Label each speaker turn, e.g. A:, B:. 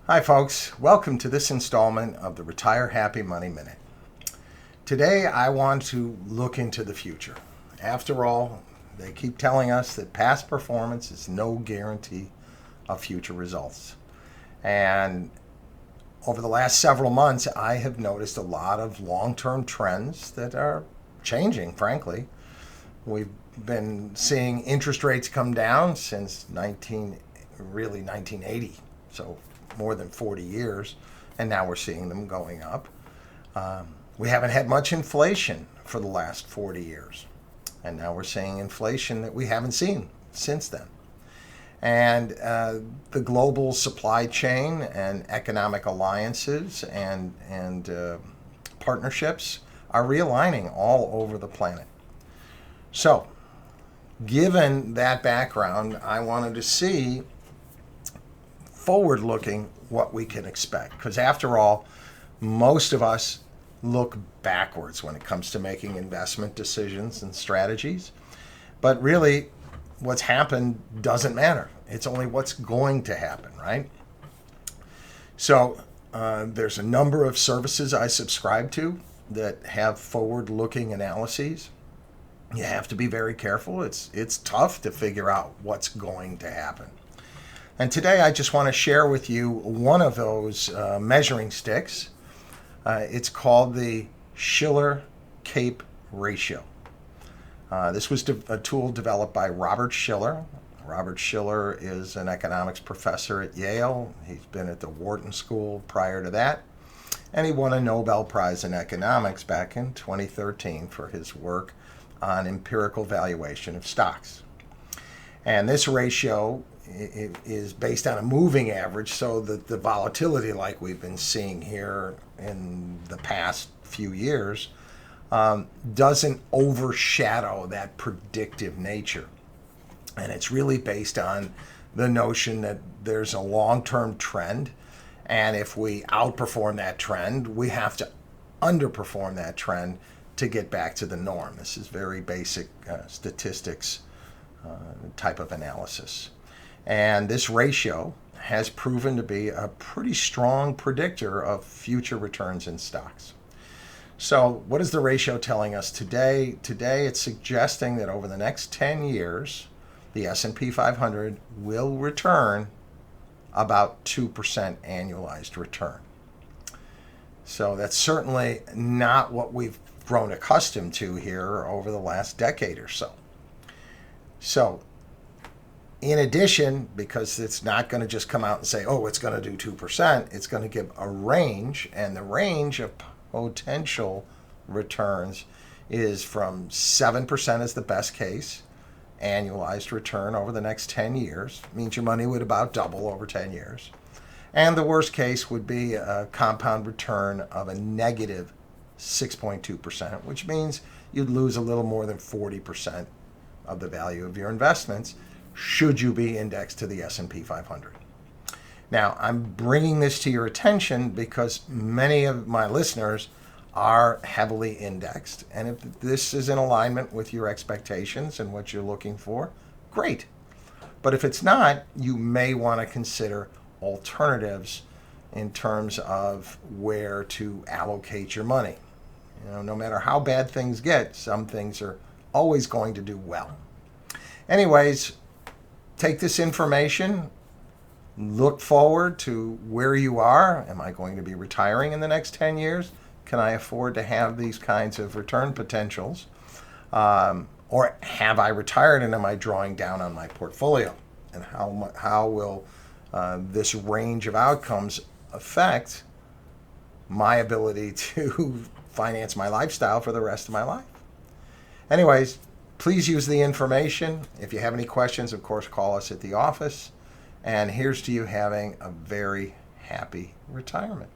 A: Hi folks, welcome to this installment of the Retire Happy Money Minute. Today I want to look into the future. After all, they keep telling us that past performance is no guarantee of future results. And over the last several months, I have noticed a lot of long-term trends that are changing, frankly. We've been seeing interest rates come down since 1980. So more than 40 years, and now we're seeing them going up. We haven't had much inflation for the last 40 years, and now we're seeing inflation that we haven't seen since then. And the global supply chain and economic alliances and partnerships are realigning all over the planet. So, given that background, I wanted to see forward-looking what we can expect, because after all, most of us look backwards when it comes to making investment decisions and strategies, but really what's happened doesn't matter. It's only what's going to happen, right? So there's a number of services I subscribe to that have forward-looking analyses. You have to be very careful. It's tough to figure out what's going to happen. And today I just want to share with you one of those measuring sticks. It's called the Shiller-Cape ratio. This was a tool developed by Robert Shiller. Robert Shiller is an economics professor at Yale. He's been at the Wharton School prior to that. And he won a Nobel Prize in economics back in 2013 for his work on empirical valuation of stocks. And this ratio is based on a moving average, so that the volatility like we've been seeing here in the past few years doesn't overshadow that predictive nature. And it's really based on the notion that there's a long-term trend, and if we outperform that trend, we have to underperform that trend to get back to the norm. This is very basic statistics type of analysis. And this ratio has proven to be a pretty strong predictor of future returns in stocks. So what is the ratio telling us today? Today it's suggesting that over the next 10 years, the S&P 500 will return about 2% annualized return. So that's certainly not what we've grown accustomed to here over the last decade or so. So in addition, because it's not going to just come out and say, oh, it's going to do 2%, it's going to give a range, and the range of potential returns is from 7% as the best case, annualized return over the next 10 years, means your money would about double over 10 years. And the worst case would be a compound return of a negative 6.2%, which means you'd lose a little more than 40% of the value of your investments should you be indexed to the S&P 500. Now, I'm bringing this to your attention because many of my listeners are heavily indexed. And if this is in alignment with your expectations and what you're looking for, great. But if it's not, you may want to consider alternatives in terms of where to allocate your money. No matter how bad things get, some things are always going to do well. Anyways, take this information, look forward to where you are. Am I going to be retiring in the next 10 years? Can I afford to have these kinds of return potentials? Or have I retired and am I drawing down on my portfolio? And how will this range of outcomes affect my ability to finance my lifestyle for the rest of my life? Anyways, please use the information. If you have any questions, of course, call us at the office. And here's to you having a very happy retirement.